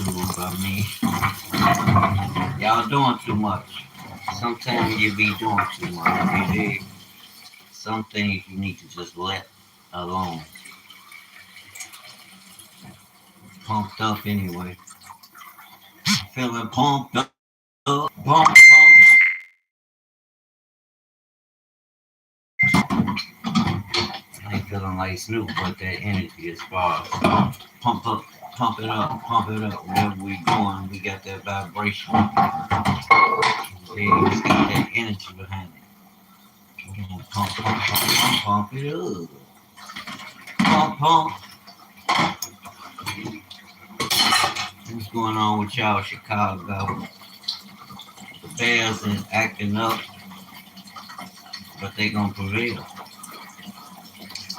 YouTube. I mean, y'all doing too much. Sometimes you be doing too much. You dig? Some things you need to just let alone. Pumped up anyway. Feeling pumped up. Pump. I ain't feeling like Snoop, but that energy as far as pump up, pump it up, pump it up. Whatever we doing, we got that vibration. Yeah, it's got that energy behind it. We're gonna pump it up. Pump. What's going on with y'all, Chicago? The Bears is acting up, but they gonna prevail.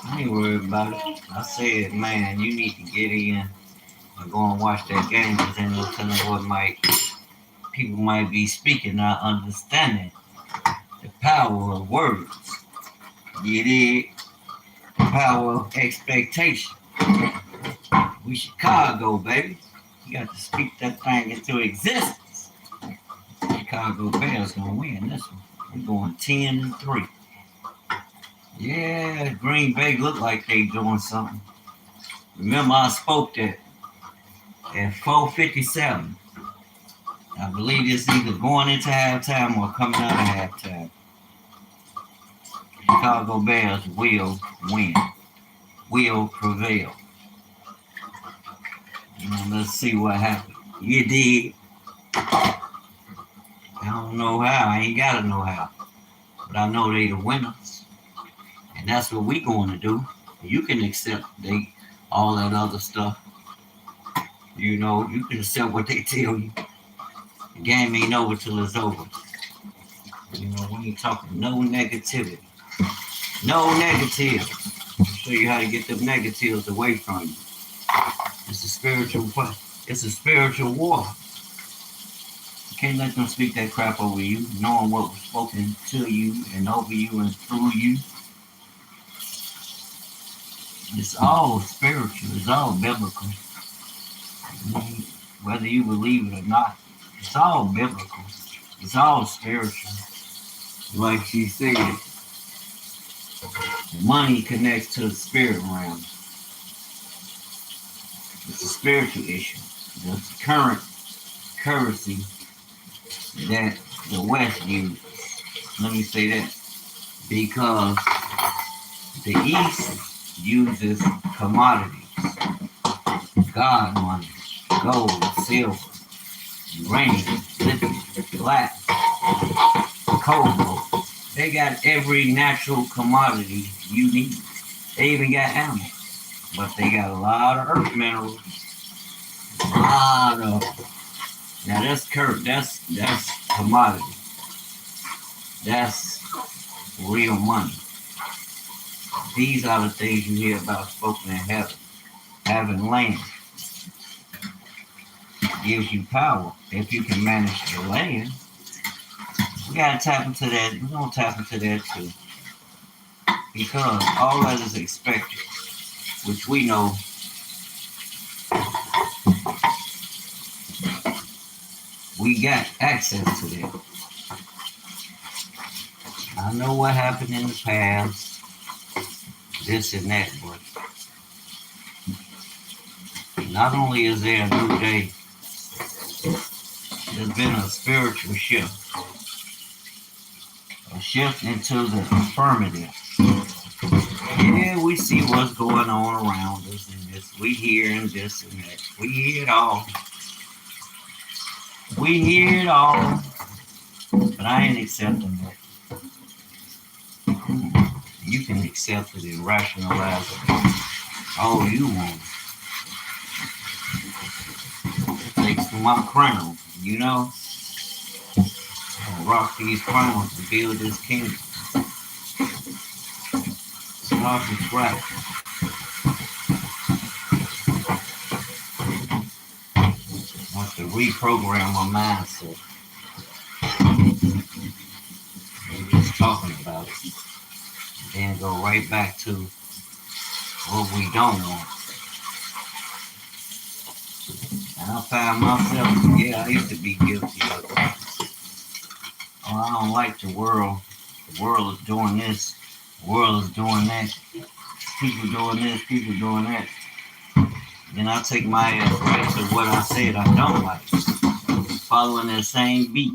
I ain't worried about it. I said, man, you need to get in and go and watch that game because then they'll tell me what people might be speaking, not understanding the power of words. You did the power of expectation. We Chicago, baby. You got to speak that thing into existence. Chicago Bears gonna win this one. We're going 10-3. Yeah, Green Bay look like they doing something. Remember, I spoke that at 4:57. I believe it's either going into halftime or coming out of halftime. Chicago Bears will win, will prevail. Let's see what happens. You did. I don't know how. I ain't gotta know how, but I know they the winners, and that's what we going to do. You can accept all that other stuff. You know, you can accept what they tell you. The game ain't over till it's over. You know, we ain't talking no negativity. No negatives. I'll show you how to get them negatives away from you. It's a spiritual play. It's a spiritual war. You can't let them speak that crap over you, knowing what was spoken to you and over you and through you. It's all spiritual. It's all biblical. I mean, whether you believe it or not, it's all biblical. It's all spiritual. Like she said, money connects to the spirit realm. It's a spiritual issue. The current currency that the West uses. Let me say that. Because the East uses commodities. God money, gold, silver, uranium, lithium, glass, cobalt. They got every natural commodity you need. They even got animals. But they got a lot of earth minerals. A lot of. Now that's commodity. That's real money. These are the things you hear about spoken in heaven. Having land gives you power if you can manage the land. We gotta tap into that. We're gonna tap into that too. Because all that is expected, which we know we got access to that. I know what happened in the past, this and that, but not only is there a new day, there's been a spiritual shift. A shift into the affirmative. Yeah, we see what's going on around us and this. We hearing this and that. We hear it all. We hear it all. But I ain't accepting it. You can accept it and rationalize it all you want. It takes from my crown, you know? I'll rock these crowns to build this kingdom. Start from scratch. I have to reprogram my mindset. We're just talking about it. Then go right back to what we don't want. And I found myself, yeah, I used to be guilty of it. Oh, I don't like the world. The world is doing this. The world is doing that. People doing this. People doing that. Then I take my ass right to what I said I don't like. Following that same beat.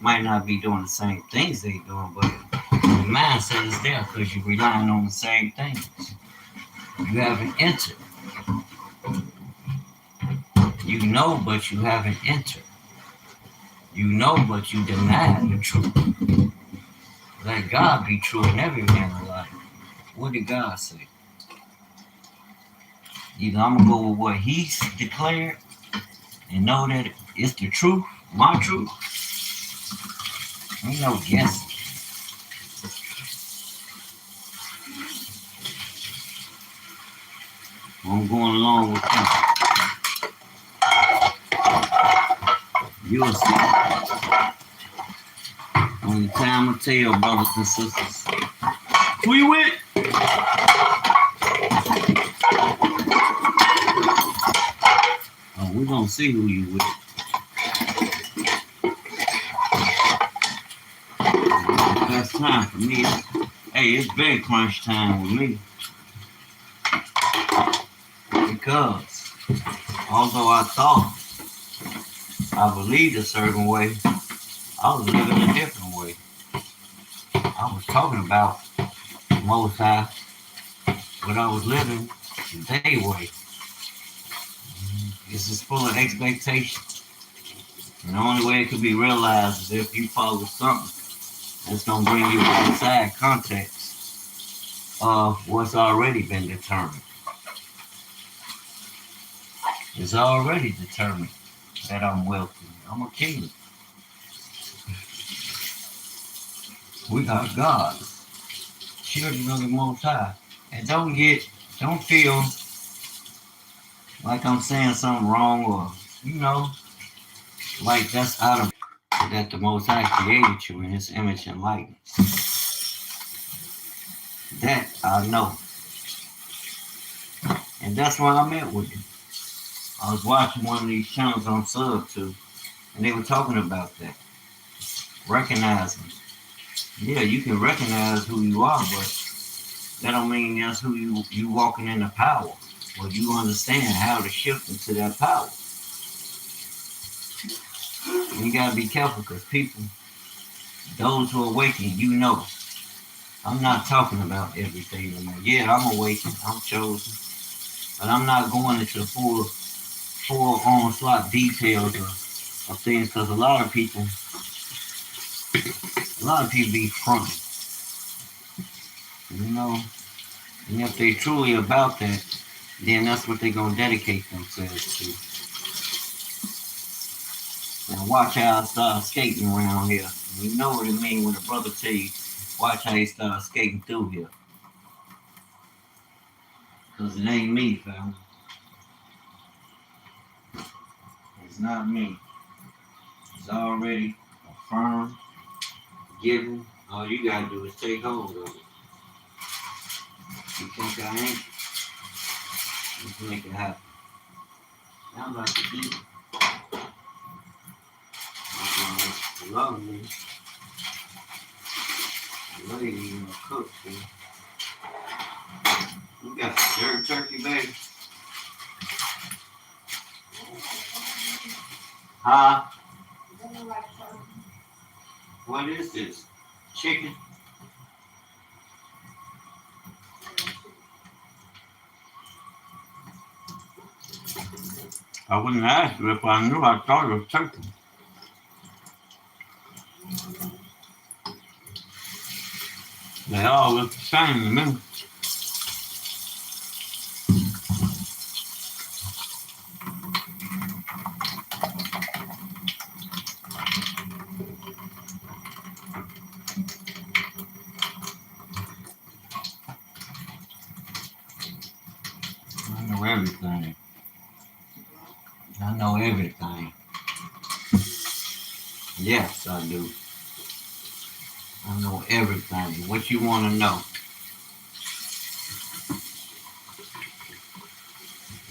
Might not be doing the same things they doing, but the mindset is there because you're relying on the same things. You haven't entered. You know, but you haven't entered. You know, but you deny the truth. Let God be true in every man's life. What did God say? Either I'm going to go with what He declared and know that it's the truth, my truth. Ain't no guessing. I'm going along with you. You'll see. Only time will tell, brothers and sisters. Who you with? Oh, we're going to see who you with. That's time for me. Hey, it's been crunch time with me. Because although I thought I believed a certain way, I was living a different way. I was talking about the Most High, but I was living their way. This is full of expectation. And the only way it could be realized is if you follow something that's going to bring you outside context of what's already been determined. It's already determined that I'm wealthy. I'm a king. We are gods, children of the Most High. And don't feel like I'm saying something wrong or, like that's out of that the Most High created you in His image and likeness. That I know. And that's why I met with you. I was watching one of these channels on sub to, and they were talking about that. Recognizing. Yeah, you can recognize who you are, but that don't mean that's who you walking in the power. Or you understand how to shift into that power. And you gotta be careful because people, those who awaken, I'm not talking about everything anymore. Yeah, I'm awakened, I'm chosen. But I'm not going into the full onslaught details of things because a lot of people be fronting. And if they truly about that, then that's what they're gonna dedicate themselves to. Now watch how I start skating around here. And you know what it means when a brother tell you, watch how he start skating through here. Because it ain't me, fam. It's not me. It's already affirmed, given. All you gotta do is take hold of it. You think I ain't? Let's make it happen. Now I'm about to eat. Love me. The lady even cook for you. You got the jerk turkey, baby? Huh? What is this? Chicken? I wouldn't ask you if I knew. I thought it was turkey. They all look the same to me. I know everything. I know everything. Yes, I do. I know everything. What you want to know?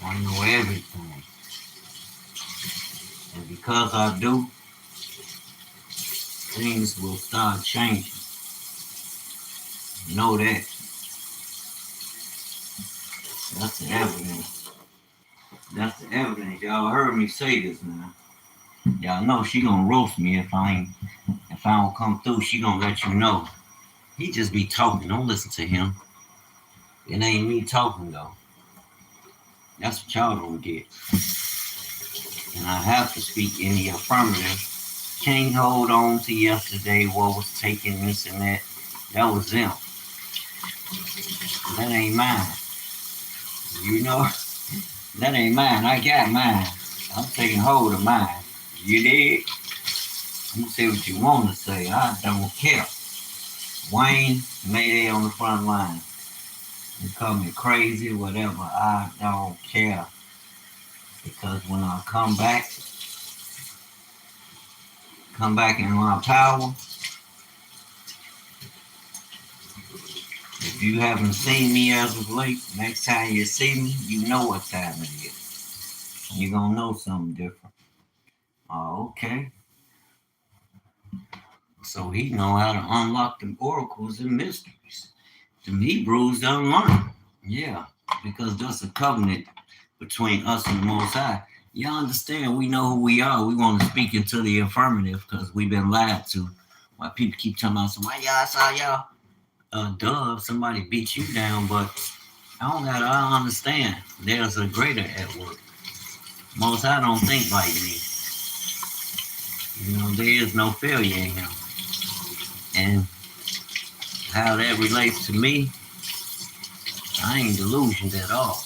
I know everything. And because I do, things will start changing. Know that. That's the evidence. That's the evidence. Y'all heard me say this now. Y'all know she gonna roast me if I don't come through. She gonna let you know. He just be talking. Don't listen to him. It ain't me talking though. That's what y'all don't get. And I have to speak in the affirmative. Can't hold on to yesterday, what was taking this and that. That was them. That ain't mine. You know, that ain't mine. I got mine. I'm taking hold of mine. You dig? You say what you want to say. I don't care. Wayne, Mayday on the front line. You call me crazy, whatever. I don't care. Because when I come back in my power, if you haven't seen me as of late, next time you see me, you know what time it is. You're going to know something different. Oh, okay. So he know how to unlock them oracles and mysteries. Them Hebrews don't learn. Yeah, because that's a covenant between us and the Most High. Y'all understand, we know who we are. We want to speak into the affirmative because we've been lied to. Why people keep telling us, why y'all saw y'all? Duh, somebody beat you down, but I understand. There's a greater at work. Most High don't think like me. You know, there is no failure in him. And how that relates to me, I ain't delusioned at all.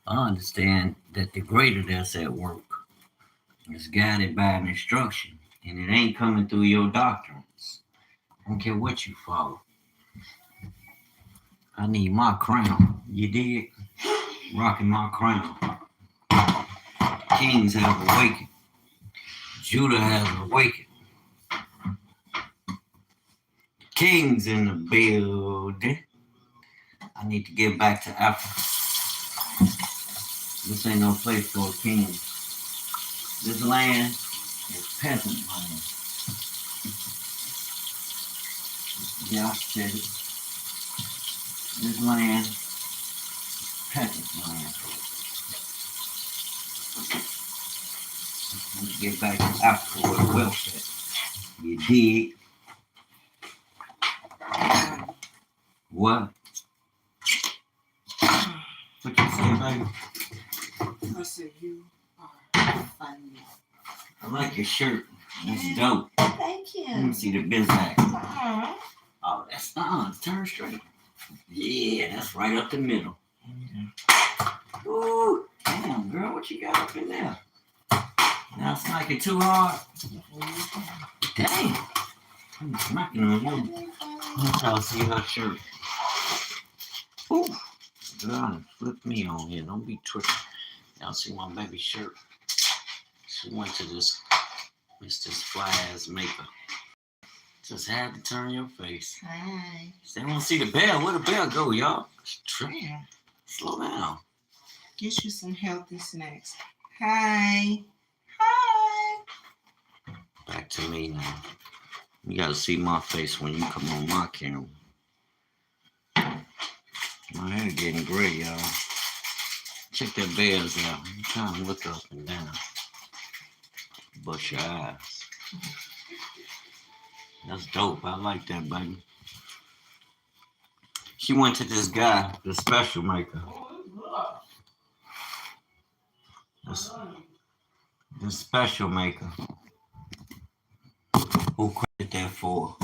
I understand that the greater that's at work is guided by an instruction, and it ain't coming through your doctrines. I don't care what you follow. I need my crown. You dig? Rocking my crown. Kings have awakened. Judah has awakened. Kings in the building. I need to get back to Africa. This ain't no place for a king. This land is peasant land. Yeah, I said it. This land is peasant land. Let me get back to Africa where the wealth at. You dig? What? What you say, baby? I said you are funny. I like your shirt. That's dope. Thank you. Let me see the business. Oh, that's turn straight. Yeah, that's right up the middle. Ooh, damn, girl, what you got up in there? Now smacking too hard. Dang. I'm smacking on you. Let y'all see her shirt. Ooh. Girl, flip me on here. Don't be tripping. Y'all see my baby shirt. She went to this fly ass maker. Just had to turn your face. Hi. They want to see the bell. Where the bell go, y'all? Tripping. Slow down. Get you some healthy snacks. Hi. Hi. Back to me now. You gotta see my face when you come on my camera. My hair getting gray, y'all. Check that bells out. I'm trying to look up and down. Bust your eyes. That's dope. I like that, baby. She went to this guy, the special maker. The special maker. Who credit that for?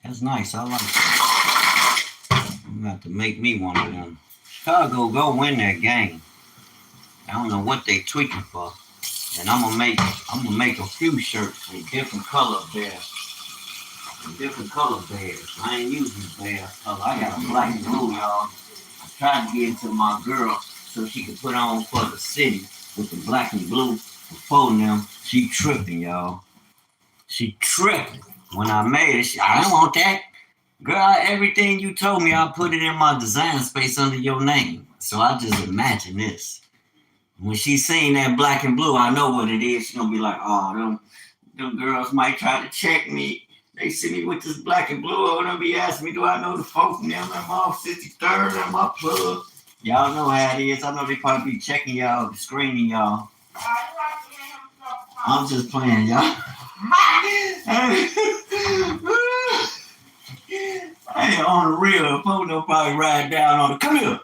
That's nice. I like that. You have to make me one of them. Chicago go win that game. I don't know what they tweaking for. And I'm gonna make a few shirts with different color bears. I ain't using bear color. I got a black and blue, y'all. I tried to get it to my girl so she could put on for the city with the black and blue. Before them, she tripping, y'all. She tripping. When I made it, I don't want that. Girl, everything you told me, I put it in my design space under your name. So I just imagine this. When she seen that black and blue, I know what it is. She gonna be like, oh, them girls might try to check me. They see me with this black and blue on them, be asking me, do I know the folks from them? I'm off 63rd, I'm my plug. Y'all know how it is. I know they probably be checking y'all, screening y'all. I'm just playing, y'all. Hey, on the real, folks will probably ride down on it. Come here.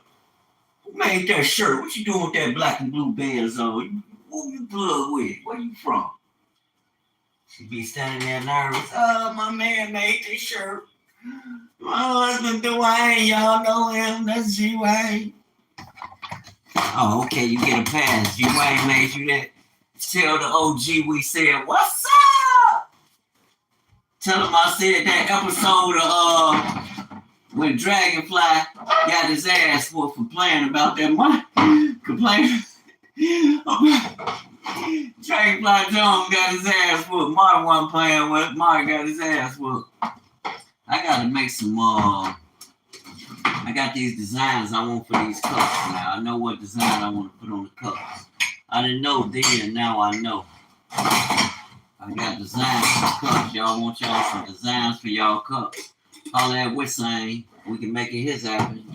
Who made that shirt? What you doing with that black and blue bands on? Who you plug with? Where you from? She be standing there nervous. Oh, my man made this shirt. My husband Dewayne, y'all know him. That's Dewayne. Oh, okay, you get a pass. Dewayne made you that. Tell the OG we said, what's up? Tell him I said that episode of when Dragonfly got his ass whooped for playing about that money. Complaining about Dragonfly Jones got his ass whooped. Mark wasn't playing with it. Mark got his ass whooped. I gotta make some I got these designs I want for these cups now. I know what design I want to put on the cups. I didn't know then, now I know. I got designs for cups. Y'all want y'all some designs for y'all cups. Holler at Wissane. We can make it his happen.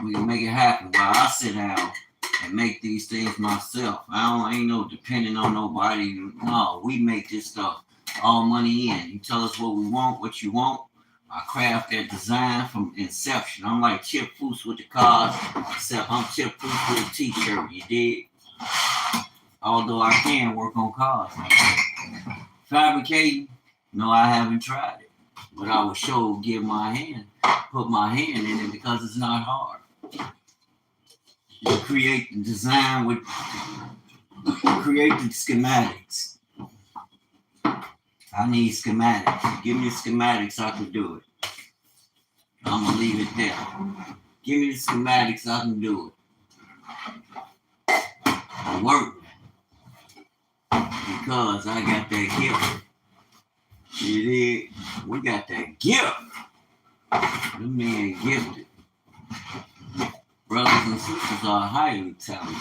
We can make it happen while I sit down and make these things myself. Ain't no depending on nobody. No, we make this stuff all money in. You tell us what we want, what you want. I craft that design from inception. I'm like Chip Foose with the cars, except I'm Chip Foose with a t-shirt, you dig? Although I can work on cars. Fabricating, no, I haven't tried it. But I will sure put my hand in it because it's not hard. You create the design create the schematics. I need schematics. Give me the schematics, I can do it. I'm going to leave it there. Give me the schematics, I can do it. I work because I got that gift. You dig? We got that gift. The man gifted. Brothers and sisters are highly talented.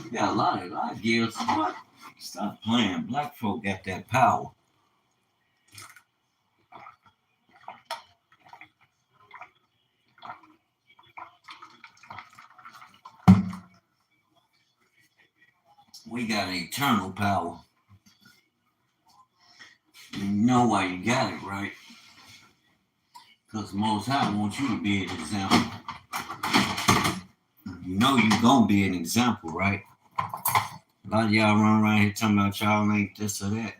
We got a lot of gifts. What? Stop playing. Black folk got that power. We got eternal power. You know why you got it, right? Because the Most High wants you to be an example. You know you gonna be an example, right? A lot of y'all run around here talking about y'all ain't this or that.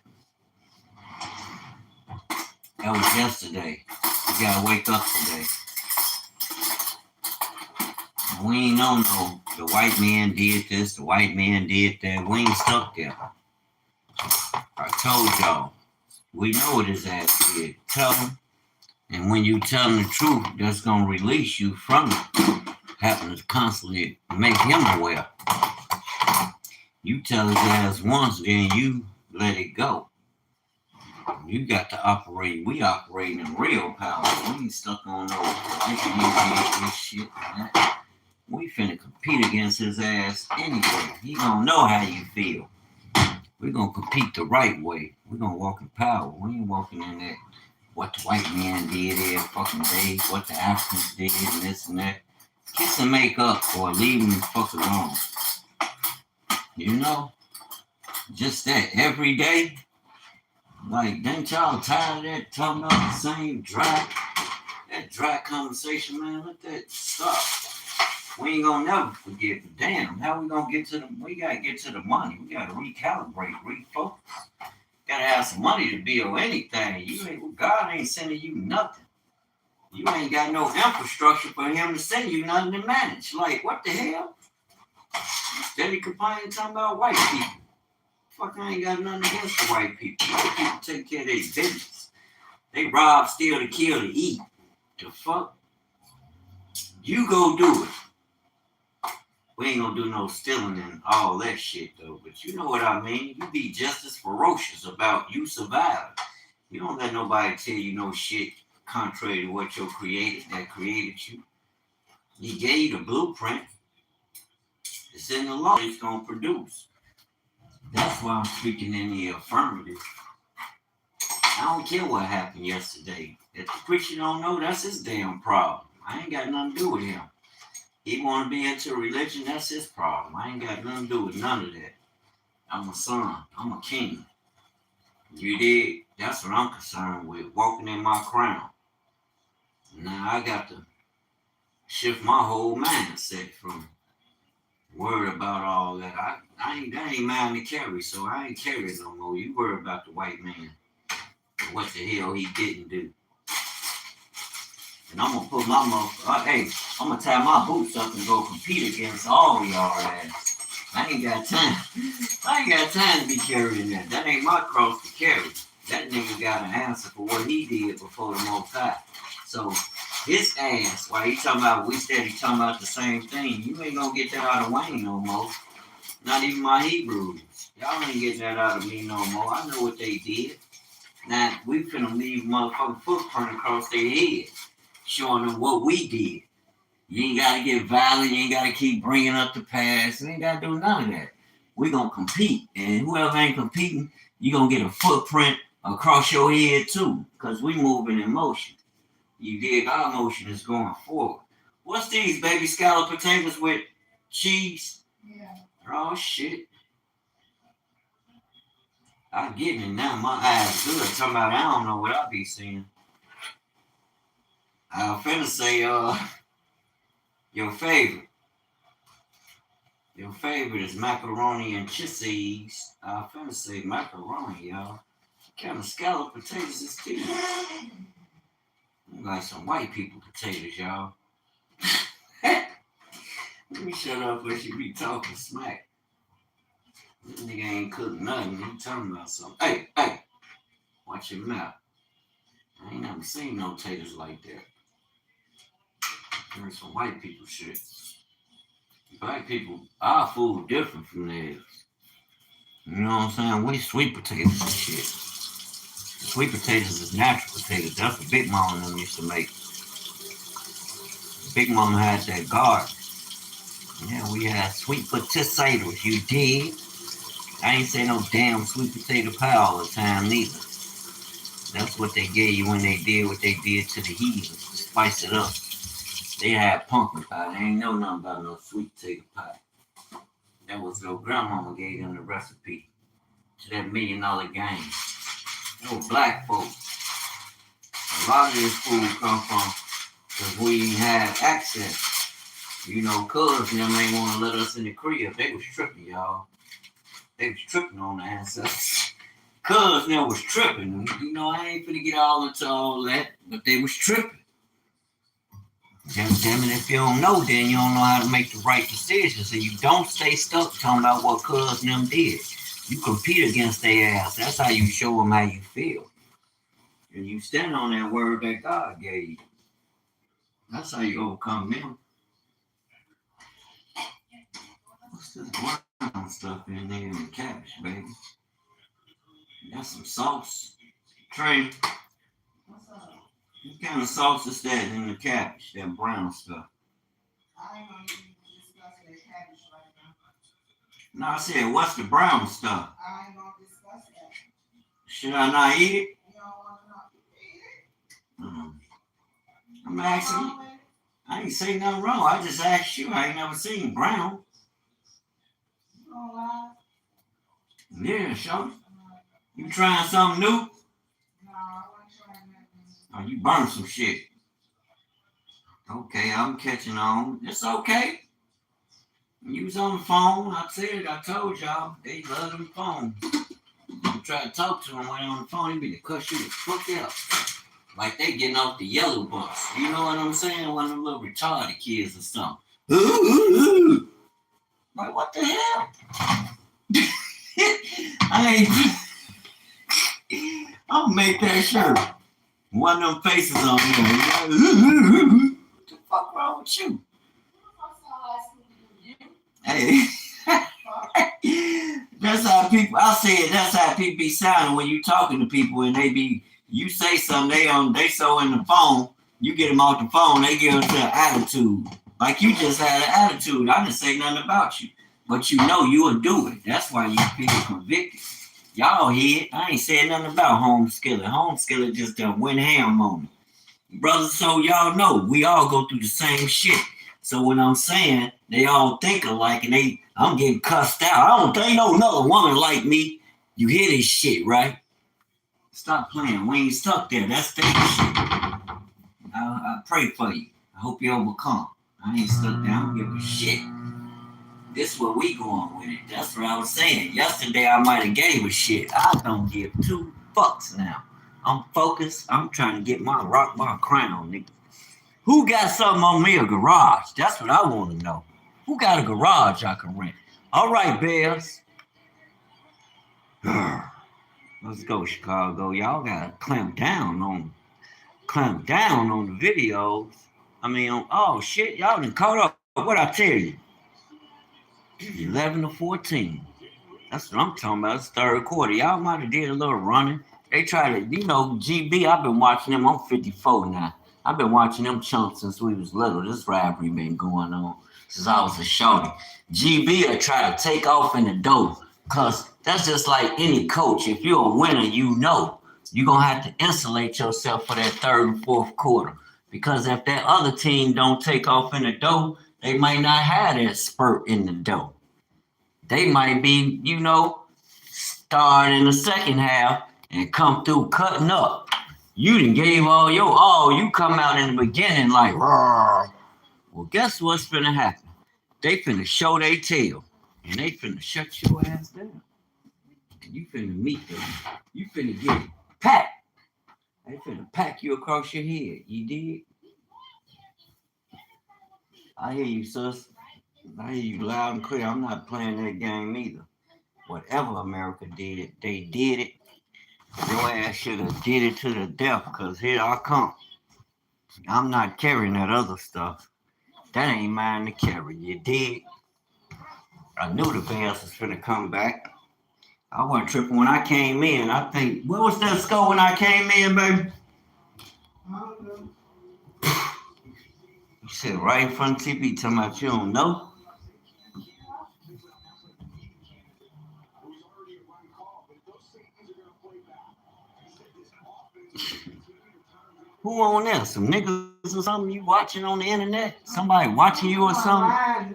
That was yesterday. You gotta wake up today. We ain't know no, the white man did this, the white man did that. We ain't stuck there. I told y'all, we know what his ass did. Tell him. And when you tell him the truth, that's going to release you from it. Having to constantly make him aware. You tell his ass once, then you let it go. You got to operate. We operate in real power. We ain't stuck on no this shit and that. We finna compete against his ass anyway. He gonna know how you feel. We're gonna compete the right way. We're gonna walk in power. We ain't walking in that what the white man did every fucking day, what the Africans did, and this and that. Kiss and make up or leave them the fuck alone. You know? Just that every day. Like, ain't y'all tired of that talking about the same dry conversation, man? Let that stop. We ain't gonna never forget, but damn, how we gonna get to we gotta get to the money. We gotta recalibrate, refocus. Gotta have some money to build anything. God ain't sending you nothing. You ain't got no infrastructure for him to send you nothing to manage. Like, what the hell? Steady complaining, talking about white people. Fuck, I ain't got nothing against the white people. White people take care of their business. They rob, steal, to kill, to eat. The fuck? You go do it. We ain't gonna do no stealing and all that shit though, but you know what I mean. You be just as ferocious about you surviving. You don't let nobody tell you no shit contrary to what your creator that created you. He gave you the blueprint. It's in the law. It's gonna produce. That's why I'm speaking in the affirmative. I don't care what happened yesterday. If the preacher don't know, that's his damn problem. I ain't got nothing to do with him. He want to be into religion, that's his problem. I ain't got nothing to do with none of that. I'm a son. I'm a king. You did? That's what I'm concerned with, walking in my crown. Now I got to shift my whole mindset from worried about all that. That ain't mine to carry, so I ain't carrying no more. You worry about the white man. What the hell he didn't do. And I'm gonna put my I'm gonna tie my boots up and go compete against all y'all ass. I ain't got time. I ain't got time to be carrying that. That ain't my cross to carry. That nigga got an answer for what he did before the Most High. So his ass, while he talking about, we steady talking about the same thing, you ain't gonna get that out of Wayne no more. Not even my Hebrews. Y'all ain't getting that out of me no more. I know what they did. Now we finna leave motherfucking footprint across their head, showing them what we did. You ain't gotta get violent. You ain't gotta keep bringing up the past. You ain't gotta do none of that. We gonna compete, and whoever ain't competing, you gonna get a footprint across your head too, because we moving in motion. You dig? Our motion is going forward. What's these baby scallop potatoes with cheese? Yeah. Oh shit. I get it now. My eyes good. Talking about I don't know what I be seeing. I'm finna say your favorite. Your favorite is macaroni and cheese. I'm finna say macaroni, y'all. What kind of scallop potatoes is these? Like some white people potatoes, y'all. Let me shut up when she be talking smack. This nigga ain't cooked nothing. He talking about something. Hey, watch your mouth. I ain't never seen no taters like that. There's some white people shit. Black people, our food different from theirs. You know what I'm saying? We sweet potatoes and shit. Sweet potatoes is natural potatoes. That's what Big Mama and them used to make. Big Mama had that garden. Yeah, we had sweet potatoes, you dig? I ain't say no damn sweet potato pie all the time neither. That's what they gave you when they did what they did to the heathens. Spice it up. They had pumpkin pie. They ain't know nothing about no sweet potato pie. That was their grandmama gave them the recipe to that $1 million game. They were black folks. A lot of this food come from because we had access. You know, cuz them ain't want to let us in the crib. They was tripping, y'all. They was tripping on the ancestors. Cuz them was tripping. You know, I ain't finna get all into all that, but they was tripping. Damn it, if you don't know, then you don't know how to make the right decisions. And you don't stay stuck talking about what cuz them did. You compete against their ass. That's how you show them how you feel. And you stand on that word that God gave you. That's how you overcome them. What's this brown stuff in there in the cabbage, baby? That's some sauce. Trey, What's up? what kind of sauce is that in the cabbage, that brown stuff? I ain't gonna discuss that cabbage right now. No, I said, what's the brown stuff? I ain't gonna discuss that. Should I not eat it? You don't want to know. Eat it. I'm asking you. I ain't say nothing wrong. I just asked you. I ain't never seen brown. You don't lie. Yeah, sure. You trying something new? No, I wasn't trying nothing. Oh, you burned some shit. Okay, I'm catching on. It's okay. You was on the phone. I told y'all. They love them phones. You try to talk to them when they're on the phone, they be to cuss you the fuck out. Like they getting off the yellow bus. You know what I'm saying? One of them little retarded kids or something. Like, what the hell? I'll make that shirt. One of them faces on there. What the fuck wrong with you? Hey. That's how people be sounding when you talking to people and you say something, they so in the phone, you get them off the phone, they give us an attitude. Like you just had an attitude. I didn't say nothing about you. but you know you will do it. That's why you feel convicted. Y'all hear it. I ain't said nothing about Homeschooling. Homeschooling just done went ham on me. Brothers, so y'all know we all go through the same shit. So when I'm saying they all think alike and I'm getting cussed out. I don't think no another woman like me. You hear this shit, right? Stop playing. We ain't stuck there. That's their shit. I pray for you. I hope you overcome. I ain't stuck there. I don't give a shit. This is where we going with it. That's what I was saying. Yesterday I might have gave a shit. I don't give two fucks now. I'm focused. I'm trying to get my crown, nigga. Who got something on me, a garage? That's what I want to know. Who got a garage I can rent? All right, Bears. Let's go, Chicago. Y'all gotta clamp down on the videos. I mean, oh shit, y'all done caught up. What I tell you? 11-14. That's what I'm talking about. It's third quarter. Y'all might have did a little running. They try to, GB, I've been watching them. I'm 54 now. I've been watching them chumps since we was little. This rivalry been going on since I was a shorty. GB will try to take off in the dough. Because that's just like any coach. If you're a winner, you're going to have to insulate yourself for that third and fourth quarter. Because if that other team don't take off in the dough, they might not have that spurt in the dough. They might be, start in the second half and come through cutting up. You done gave all your all. You come out in the beginning like, roar. Well, guess what's finna happen? They finna show their tail. And they finna shut your ass down. And you finna meet them. You finna get packed. They finna pack you across your head. You did? I hear you, sis. I hear you loud and clear. I'm not playing that game either. Whatever America did, they did it. Your ass should have did it to the death, because here I come. I'm not carrying that other stuff. That ain't mine to carry. You did. I knew the Bears was finna come back. I wasn't tripping when I came in. I think, what was that score when I came in, baby? You said right in front of TV talking about you don't know? Who on there? Some niggas or something you watching on the internet? Somebody watching you or something?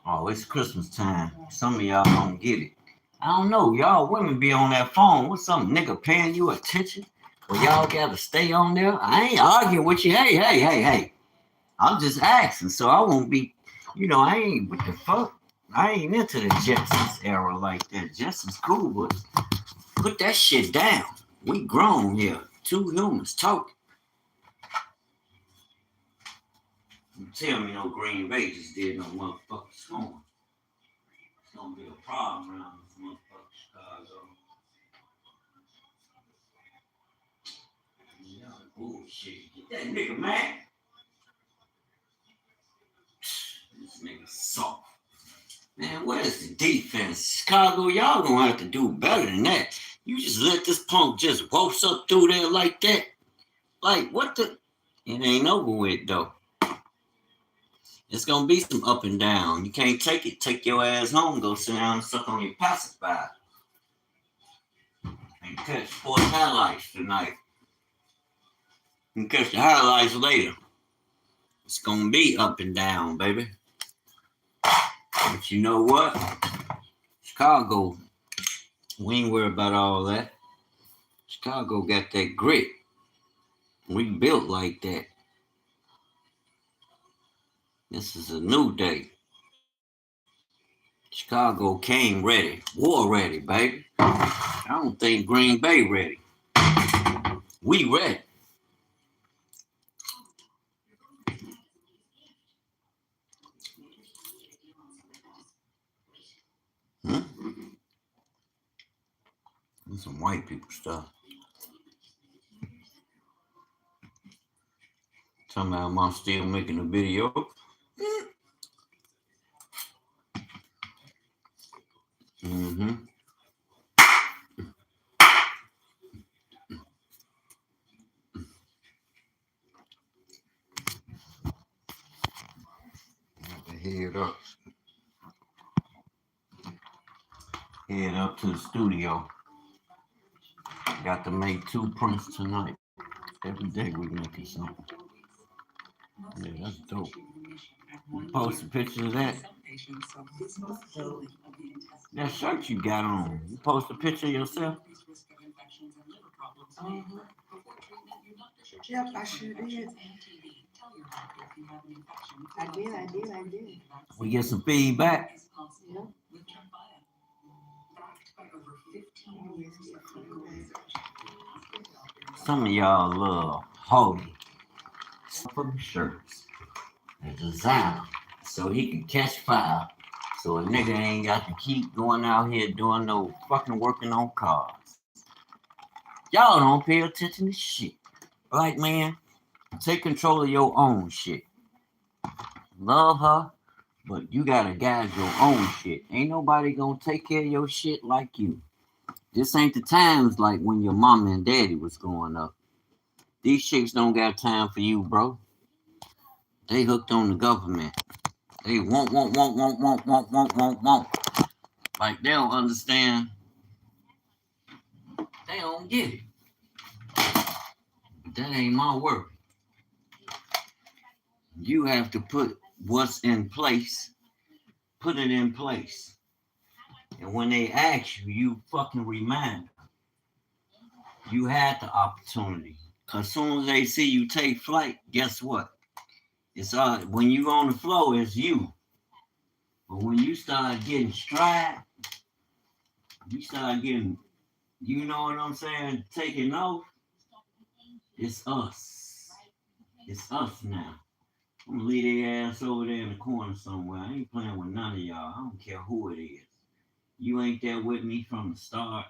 Oh, it's Christmas time. Some of y'all don't get it. I don't know. Y'all women be on that phone. What's some nigga paying you attention? Well, y'all gotta stay on there. I ain't arguing with you. Hey. I'm just asking, so I won't be, I ain't what the fuck. I ain't into the Jetsons era like that. Jetsons cool, but put that shit down. We grown here. Two humans talking. You tell me no Green Bay just did no motherfucking scoring. It's gonna be a problem around this motherfucking Chicago. Yeah, bullshit. Get that nigga, man. This nigga soft. Man, where's the defense? Chicago, y'all gonna have to do better than that. You just let this punk just waltz up through there like that. Like, what the? It ain't over with, though. It's gonna be some up and down. You can't take it. Take your ass home. Go sit down and suck on your pacifier. And catch sports highlights tonight. You can catch the highlights later. It's gonna be up and down, baby. But you know what? Chicago, we ain't worried about all that. Chicago got that grit. We built like that. This is a new day. Chicago came ready. War ready, baby. I don't think Green Bay ready. We ready. That's some white people stuff. Talking about I'm still making a video. Mm-hmm. Head up. head up to the studio. Got to make 2 prints tonight. Every day we making something. Yeah, that's dope. You post a picture of that. That shirt you got on. You post a picture of yourself. Yep, I sure did. I did. We get some feedback. Yep. Some of y'all love holy for the shirts. The designer. So he can catch fire. So a nigga ain't got to keep going out here doing no fucking working on cars. Y'all don't pay attention to shit. Black man, take control of your own shit. Love her, but you gotta guide your own shit. Ain't nobody gonna take care of your shit like you. This ain't the times like when your mama and daddy was growing up. These chicks don't got time for you, bro. They hooked on the government. They want. Like they don't understand. They don't get it. That ain't my work. You have to put what's in place, put it in place. And when they ask you, you fucking remind them. You had the opportunity. Cause soon as they see you take flight, guess what? It's when you on the floor, it's you. But when you start getting stride, you start getting, you know what I'm saying, taking off, it's us. It's us now. I'm gonna leave their ass over there in the corner somewhere. I ain't playing with none of y'all. I don't care who it is. You ain't there with me from the start.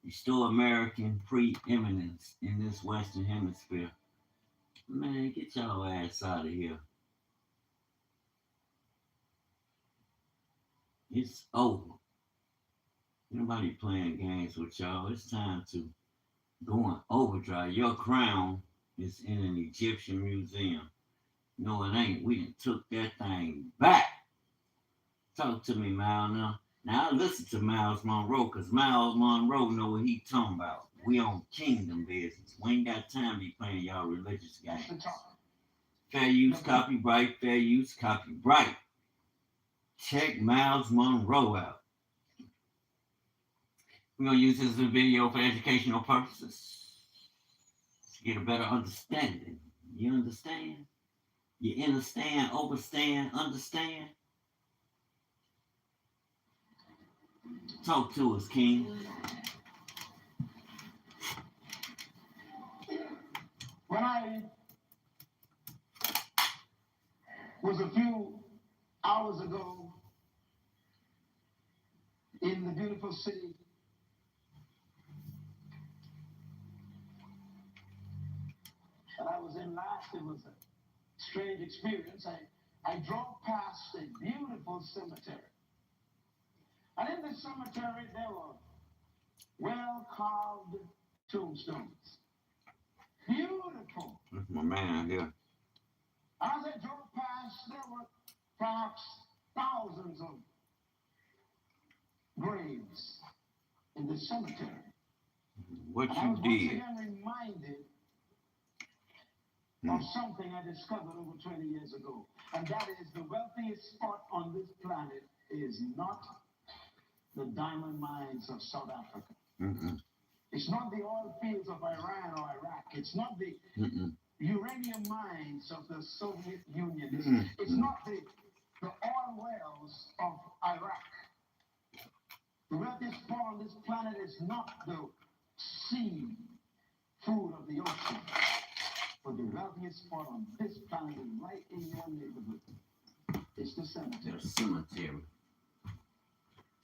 You still American preeminence in this Western Hemisphere. Man, get y'all ass out of here. It's over. Nobody playing games with y'all. It's time to go on overdrive. Your crown is in an Egyptian museum. No, it ain't. We done took that thing back. Talk to me, Miles. Now I listen to Miles Monroe because Miles Monroe know what he talking about. We on kingdom business. We ain't got time to be playing y'all religious games. Fair use, copyright. Fair use, copyright. Check Miles Monroe out. We're gonna use this video for educational purposes to get a better understanding. You understand? You understand, overstand, understand? Talk to us, King. When I was a few hours ago in the beautiful city that I was in last, it was a strange experience. I drove past a beautiful cemetery. And in the cemetery, there were well-carved tombstones. Beautiful. That's my man here. As I drove past, there were perhaps thousands of graves in the cemetery. What and I you was did? once again reminded of something I discovered over 20 years ago. And that is the wealthiest spot on this planet is not the diamond mines of South Africa. Mm-mm. It's not the oil fields of Iran or Iraq. It's not the uranium mines of the Soviet Union. It's not the oil wells of Iraq. The wealthiest spot on this planet is not the sea food of the ocean. But the wealthiest spot on this planet is right in your neighborhood. It's the cemetery. The cemetery.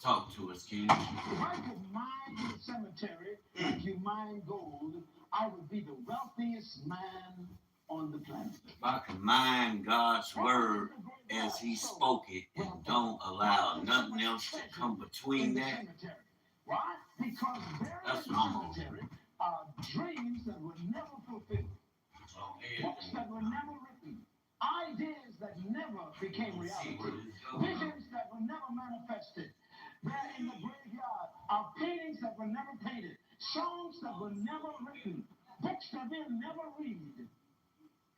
Talk to us, King. If I could mine the cemetery like you mine gold, I would be the wealthiest man on the planet. If I could mine God's word as He spoke it and don't allow nothing else to come between that, why? Because that's there what in I'm the on. cemetery are dreams that were never fulfilled, books that were never written, ideas that never became reality, visions that were never manifested. There in the graveyard were never painted, songs that were never written, books that we'll never read.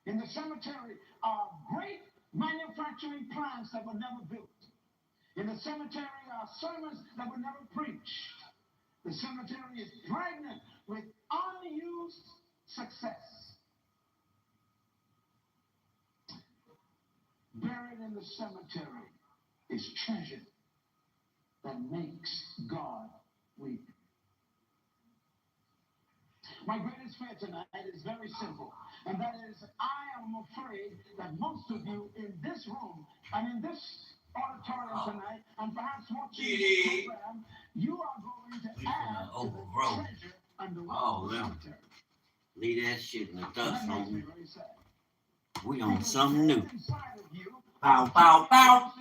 In the cemetery are great manufacturing plants that were never built. In the cemetery are sermons that were never preached. The cemetery is pregnant with unused success. Buried in the cemetery is treasure that makes God weep. My greatest fear tonight is very simple, and that is I am afraid that most of you in this room and in this auditorium tonight, and perhaps watching this program, you are going to add to the treasure underwater the cemetery. Leave that shit in the dust, That makes me homie. very sad. We on something new. Inside of you, Pow, pow, pow.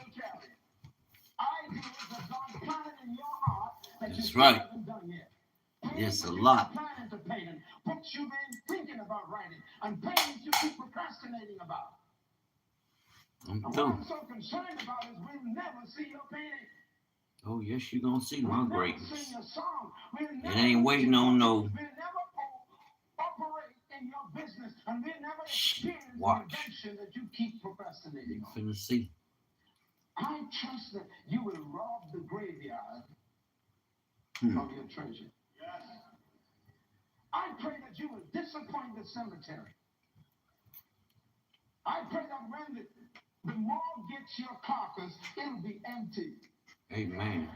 ideas that God planted in your heart that you That's still right. haven't done yet. Yes, a lot. Planning to paint, books you've been thinking about writing, and paintings you keep procrastinating about. I'm And what through. I'm so concerned about is we'll never see your painting. Oh, yes, you gonna see We'll my never greatness. sing your song. We'll It never ain't waiting on no. We'll never operate in your business, and we'll never experience the Watch. redemption that you keep procrastinating You on. finna see. I trust that you will rob the graveyard of your treasure. I pray that you will disappoint the cemetery. I pray that when the morgue gets your carcass, it'll be empty. Amen.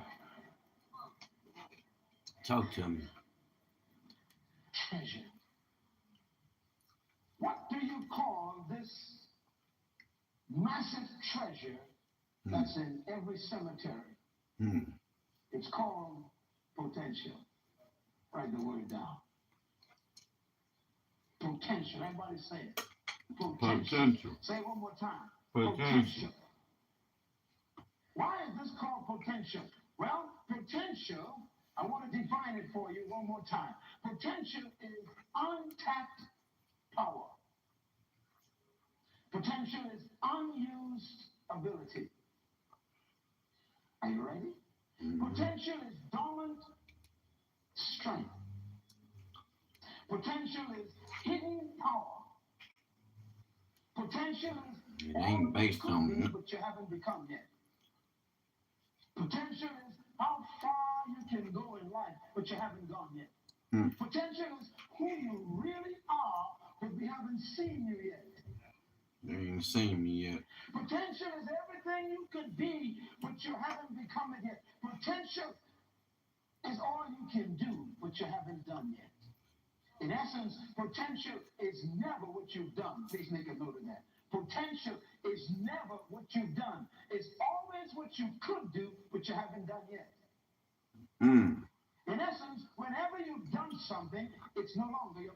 Talk to me. Treasure. What do you call this massive treasure that's in every cemetery? It's called potential. Write the word down. Potential. Everybody say it. Potential. Say it one more time. Potential. Why is this called potential? Well, potential, I want to define it for you one more time. Potential is untapped power. Potential is unused ability. Are you ready? Potential is dormant strength. Potential is hidden power. Potential is It ain't based all on you could be, it. but you haven't become yet. Potential is how far you can go in life, but you haven't gone yet. Potential is who you really are, but we haven't seen you yet. They ain't seen me yet. Potential is everything you could be, but you haven't become it yet. Potential is all you can do, but you haven't done yet. In essence, potential is never what you've done. Please make a note of that. Potential is never what you've done. It's always what you could do, but you haven't done yet. In essence, whenever you've done something, it's no longer your